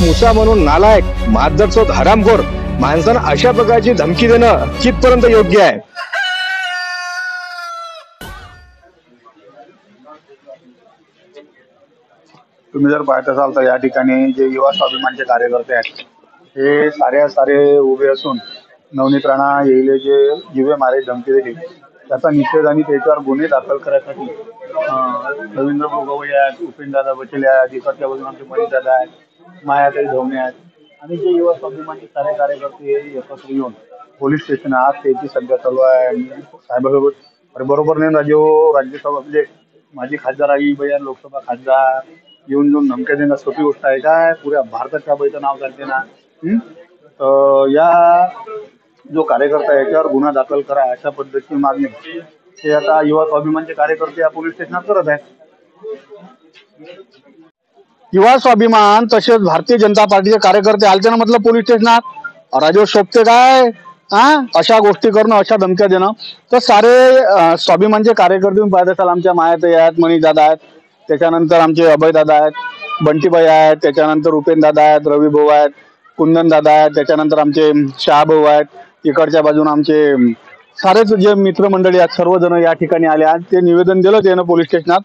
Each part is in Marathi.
एक मुसा म्हणून नालायक मादरचोद हरामखोर माणसानं अशा प्रकारची धमकी देणं कितपर्यंत योग्य आहे? तुम्ही जर पाहत असाल तर या ठिकाणी जे युवा स्वाभिमानचे कार्यकर्ते आहेत हे सारे उभे असून नवनीत राणा येईल जे जीवे मारे धमकी दिली त्याचा निषेध आणि त्याच्यावर गुन्हे दाखल करण्यासाठी रवींद्र गवई आहेत, उपेंद्रदादा बचेले आहेत, इकडच्या बाजूने आमचे मनीषदादा आहेत, मायाताई धवणे आहेत आणि जे युवा स्वाभिमानचे सारे कार्यकर्ते एकत्र येऊन पोलीस स्टेशन आज त्याची सध्या चालू आहे आणि साहेबासोबत बरोबर नाही राज्यसभा म्हणजे माजी खासदार आई बयान लोकसभा खासदार येऊन धमक्या देणं सोपी गोष्ट आहे काय? पुऱ्या भारतात त्या बाईचं नाव चालते ना. या जो कार्यकर्ता आहे याच्यावर गुन्हा दाखल करा अशा पद्धतीची मागणी ते आता युवा स्वाभिमानचे कार्यकर्ते या पोलीस स्टेशनात करत आहेत. युवा स्वाभिमान तसेच भारतीय जनता पार्टीचे कार्यकर्ते आलते ना म्हटलं पोलीस स्टेशनात. राजेश शोभते काय अशा गोष्टी करणं, अशा धमक्या देणं. तर सारे स्वाभिमानचे कार्यकर्ते तुम्ही पाहत असाल, आमच्या मायाताई आहेत, मनीषदादा आहेत, त्याच्यानंतर आमचे अभयदादा आहेत, बंटीबाई आहेत, त्याच्यानंतर उपेंद्रदादा आहेत, रवी भाऊ आहेत, कुंदन दादा आहेत, त्याच्यानंतर आमचे शहाभाऊ आहेत, इकडच्या बाजूने आमचे सारेच जे मित्रमंडळी आहेत सर्वजण या ठिकाणी आले आहेत. ते निवेदन दिलं त्यानं पोलीस स्टेशनात.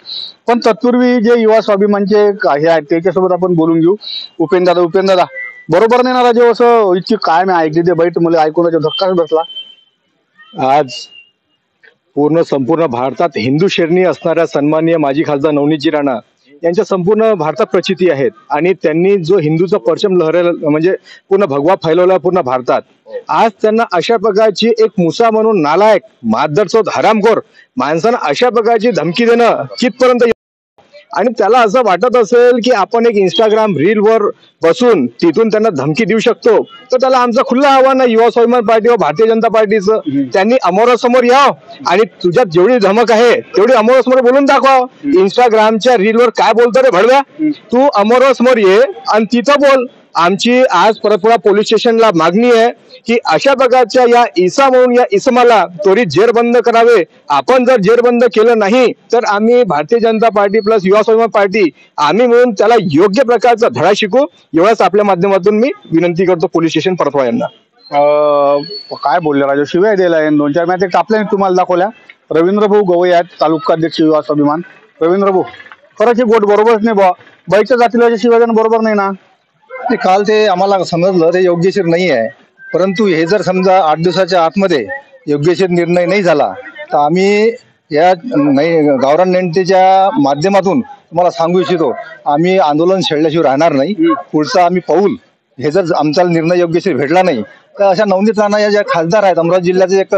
पण तत्पूर्वी जे युवा स्वाभिमानचे हे आहेत त्याच्यासोबत आपण बोलून घेऊ. उपेंद्रदादा बरोबर नाही ना राजे? असं इतकी काय मी ऐकली ते बैठ मला ऐकून धक्काच बसला. आज संपूर्ण भारतात हिंदू शेरणी असणाऱ्या सन्माननीय माजी खासदार नवनीतजी राणा यांच्या संपूर्ण भारतात प्रचिती आहेत आणि त्यांनी जो हिंदूचा परचम लहरायला म्हणजे पूर्ण भगवा फैलवला पूर्ण भारतात. आज त्यांना अशा प्रकारची एक मुसा म्हणून नालायक मादरचोद हरामखोर माणसानं अशा प्रकारची धमकी देणं कितपर्यंत, आणि त्याला असं वाटत असेल की आपण एक इंस्टाग्राम रील वर बसून तिथून त्यांना धमकी देऊ शकतो, तर त्याला आमचं खुलं आव्हान आहे युवा स्वाभिमान पार्टी व भारतीय जनता पार्टीचं. त्यांनी अमोरासमोर याव आणि तुझ्यात जेवढी धमक आहे तेवढी अमोरासमोर बोलून दाखव. इंस्टाग्रामच्या रील वर काय बोलतो रे भडव्या, तू अमोरासमोर ये आणि तिथं बोल. आमची आज परतपुरा पोलीस स्टेशनला मागणी आहे की अशा प्रकारच्या या ईसा म्हणून या इसमाला त्वरित जेरबंद करावे. आपण जर जेरबंद केलं नाही तर आम्ही भारतीय जनता पार्टी प्लस युवा स्वाभिमान पार्टी आम्ही मिळून त्याला योग्य प्रकारचा धडा शिकू. एवढाच आपल्या माध्यमातून मी विनंती करतो पोलीस स्टेशन परतवा यांना. काय बोलले राजू? शिवाय दिला 2-4 मॅच टापल्या तुम्हाला दाखवल्या. रवींद्र भाऊ गवई आहेत, तालुका अध्यक्ष युवा स्वाभिमान. रवींद्र भाऊ खरंच गोट बरोबरच नाही बा, बाईच्या जातीला शिवाय बरोबर नाही ना. काल ते आम्हाला समजलं ते योग्यशीर नाही आहे, परंतु हे जर समजा 8 दिवसाच्या आतमध्ये योग्यशीर निर्णय नाही झाला तर आम्ही या गावरान नेणतेच्या माध्यमातून तुम्हाला सांगू इच्छितो, आम्ही आंदोलन छेडल्याशिवाय राहणार नाही. पुढचं आम्ही पाऊल हे जर आमचा निर्णय योग्यशीर भेटला नाही तर अशा नवनीत राणा या ज्या खासदार आहेत, अमरावती जिल्ह्याचे एक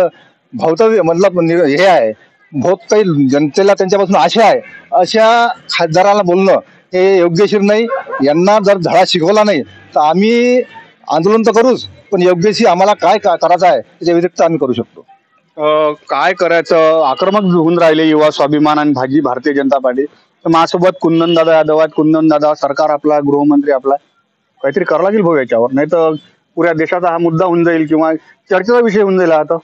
भौतव्य मतलब हे आहे, बहुत काही जनतेला त्यांच्यापासून आशा आहे, अशा खासदाराला बोलणं हे योग्यशीर नाही. यांना जर धडा शिकवला नाही तर आम्ही आंदोलन तर करूच, पण योग्यशीर आम्हाला काय करायचं आहे त्याच्या व्यतिरिक्त आम्ही करू शकतो. काय करायचं? आक्रमक होऊन राहिले युवा स्वाभिमान आणि भारतीय जनता पार्टी. तर माझ्यासोबत कुंदनदादा यादव आहेत. कुंदनदादा, सरकार आपला, गृहमंत्री आपला, काहीतरी करावं लागेल भाऊ याच्यावर, नाही तर पुऱ्या देशाचा हा मुद्दा होऊन जाईल किंवा चर्चेचा विषय होऊन जाईल. आता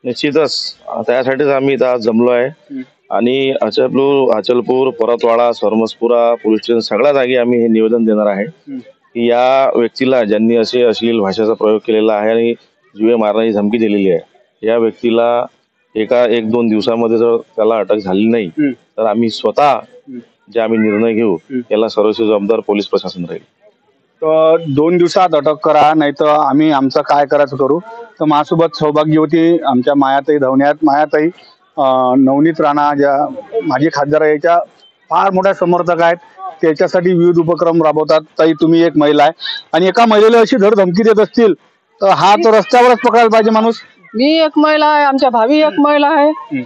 निश्चितच त्यासाठीच आम्ही इथं आज जमलो आहे आणि अचलपूर, परतवाडा, सरमसपुरा पोलीस स्टेशन सगळ्या जागी आम्ही हे निवेदन देणार आहे की या व्यक्तीला ज्यांनी असे अश्लील भाषेचा प्रयोग केलेला आहे आणि जीवे मारण्याची धमकी दिलेली आहे, या व्यक्तीला 1-2 दिवसामध्ये जर त्याला अटक झाली नाही तर आम्ही स्वतः जे आम्ही निर्णय घेऊ याला सर्वस्वी जबाबदार पोलीस प्रशासन राहील. तर 2 दिवसात अटक करा, नाही तर आम्ही आमचं काय करायचं करू. तर माझ्यासोबत सौभाग्यवती आमच्या मायाताई धवणे आहेत. मायाताई नवनीत राणा ज्या माजी खासदार याच्या फार मोठ्या समर्थक आहेत, त्याच्यासाठी विविध उपक्रम राबवतात. ताई तुम्ही एक महिला आहे आणि एका महिलेला अशी धड धमकी देत असतील तर हा तर रस्त्यावरच पकडायला पाहिजे माणूस. मी एक महिला आहे, आमच्या भाभी एक महिला आहे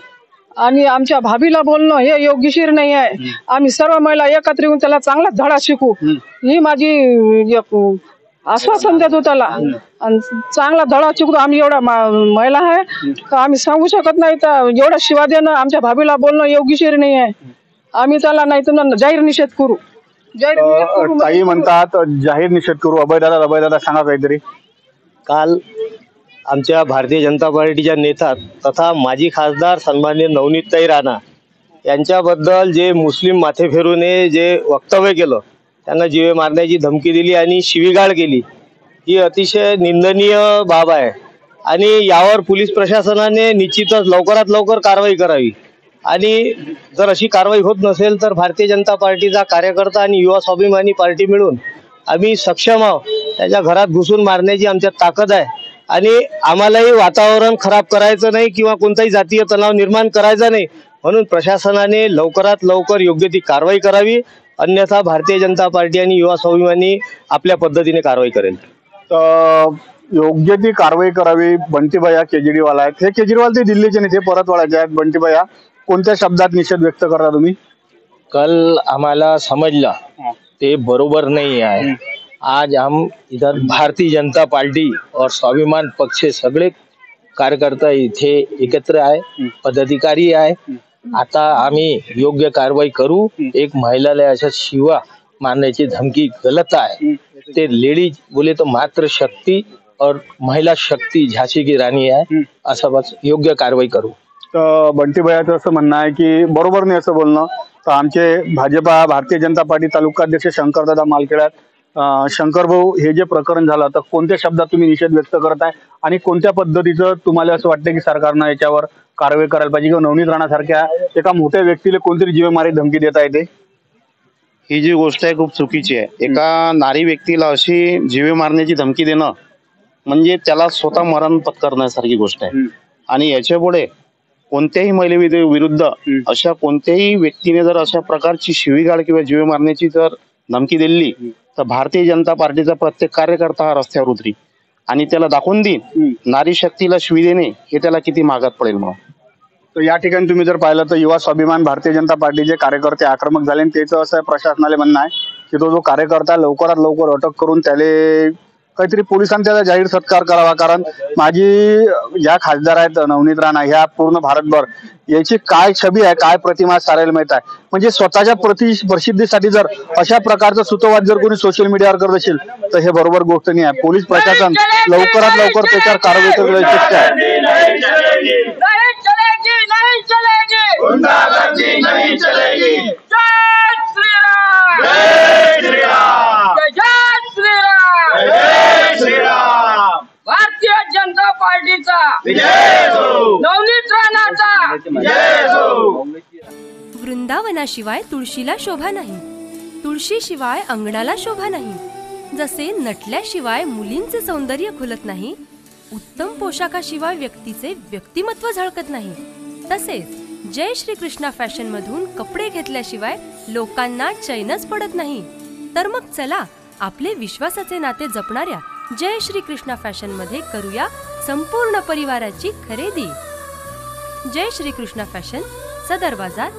आणि आमच्या भाभीला बोलणं हे योग्यशीर नाही आहे. आम्ही सर्व महिला एकत्र येऊन त्याला चांगला धडा शिकू ही माझी आश्वासन देतो त्याला, आणि चांगला धडा शिकू. आम्ही एवढा महिला आहे का आम्ही सांगू शकत नाही, तर एवढा शिवा देणं आमच्या भाभीला बोलणं योग्यशीर नाही आहे. आम्ही त्याला नाही तर जाहीर निषेध करू. ताई म्हणतात जाहीर निषेध करू. अभयदादा सांगा काहीतरी. काल आमच्या भारतीय जनता पार्टीच्या नेता तथा माजी खासदार सन्माननीय नवनीतताई राणा यांच्याबद्दल जे मुस्लिम माथेफिरूने जे वक्तव्य केलं त्यांना जीवे मारण्याची धमकी दिली आणि शिवीगाळ केली, ही अतिशय निंदनीय बाब आहे आणि यावर पोलीस प्रशासनाने निश्चितच लवकरात लवकर कारवाई करावी. आणि जर अशी कारवाई होत नसेल तर भारतीय जनता पार्टीचा कार्यकर्ता आणि युवा स्वाभिमानी पार्टी मिळून आम्ही सक्षम आहोत. त्याच्या घरात घुसून मारण्याची आमच्यात ताकद आहे आणि आम्हालाही वातावरण खराब करायचं नाही किंवा कोणताही जातीय तणाव निर्माण करायचा नाही, म्हणून प्रशासनाने लवकरात लवकर योग्य ती कारवाई करावी. अन्यथा भारतीय जनता पार्टी आणि युवा स्वाभिमानी आपल्या पद्धतीने कारवाई करेल. तर योग्य ती कारवाई करावी. बंटीभैया केजरीवाल आहेत, हे केजरीवाल ते दिल्लीचे नेते परतवाड्याचे आहेत. बंटीभैया, कोणत्या शब्दात निषेध व्यक्त करता तुम्ही? कल हमारा समझला ते बरोबर नहीं है. आज हम इधर भारतीय जनता पार्टी और स्वाभिमान पक्ष सगळे कार्यकर्ता इथे एकत्र आहे, पदाधिकारी आहे. आता आम्ही योग्य कारवाई करू. एक महिलाला अशा शिवा मारण्याची धमकी गलत आहे. ते लेडीज बोले तो मात्र शक्ती और महिला शक्ती झांसी की राणी आहे, असं बस योग्य कारवाई करू. तर बंटीभैयाचं असं म्हणणं आहे की बरोबर नाही असं बोलणं. तर आमचे भाजपा भारतीय जनता पार्टी तालुकाध्यक्ष शंकरदादा मालखेड, शंकर भाऊ, हे जे प्रकरण झालं तर कोणत्या शब्दात तुम्ही निषेध व्यक्त करत आहे आणि कोणत्या पद्धतीचं तुम्हाला असं वाटतं की सरकारनं याच्यावर कारवाई करायला पाहिजे किंवा नवनीत राणासारख्या एका मोठ्या व्यक्तीला कोणतरी जीवमारी धमकी देता येते? ही जी गोष्ट आहे खूप चुकीची आहे. एका नारी व्यक्तीला अशी जीवे मारण्याची धमकी देणं म्हणजे त्याला स्वतः मरण पत्करण्यासारखी गोष्ट आहे. आणि याच्यापुढे कोणत्याही महिलेविरुद्ध अशा कोणत्याही व्यक्तीने जर अशा प्रकारची शिवीगाळ किंवा जीवे मारण्याची जर धमकी दिली तर भारतीय जनता पार्टीचा प्रत्येक कार्यकर्ता हा रस्त्यावर उतरी आणि त्याला दाखवून देईन नारी शक्तीला शिवी देणे हे त्याला किती महागात पडेल. म्हणून तर या ठिकाणी तुम्ही जर पाहिलं तर युवा स्वाभिमान भारतीय जनता पार्टीचे कार्यकर्ते आक्रमक झाले आणि त्याचं असं प्रशासनाला म्हणणं आहे की तो जो कार्यकर्ता लवकरात लवकर अटक करून त्याला काहीतरी पोलिसांनी त्याचा जाहीर सत्कार करावा. कारण माझी ज्या खासदार आहेत नवनीत राणा, ह्या पूर्ण भारतभर याची काय छबी आहे, काय प्रतिमा सारायला माहित आहे. म्हणजे स्वतःच्या प्रसिद्धीसाठी जर अशा प्रकारचा सुतोवाद जर कोणी सोशल मीडियावर करत असेल तर हे बरोबर गोष्ट नाही आहे. पोलीस प्रशासन लवकरात लवकर त्याच्यावर कारवाई करणं गरजेचं आहे. भारतीय जनता पार्टीचा नवनीत राणाचा. वृंदावनाशिवाय तुळशीला शोभा नाही, तुळशीशिवाय अंगणाला शोभा नाही. जसे नटल्याशिवाय मुलींचे सौंदर्य खुलत नाही, उत्तम पोशाखाशिवाय व्यक्तीचे व्यक्तिमत्व झळकत नाही, तसेच जय श्री कृष्णा फॅशन मधून कपडे घेतल्याशिवाय लोकांना चैनच पडत नाही. तर मग चला आपले विश्वासाचे नाते जपणाऱ्या जय श्री कृष्णा फॅशन मध्ये करूया संपूर्ण परिवाराची खरेदी. जय श्री कृष्णा फॅशन, सदर बाजार,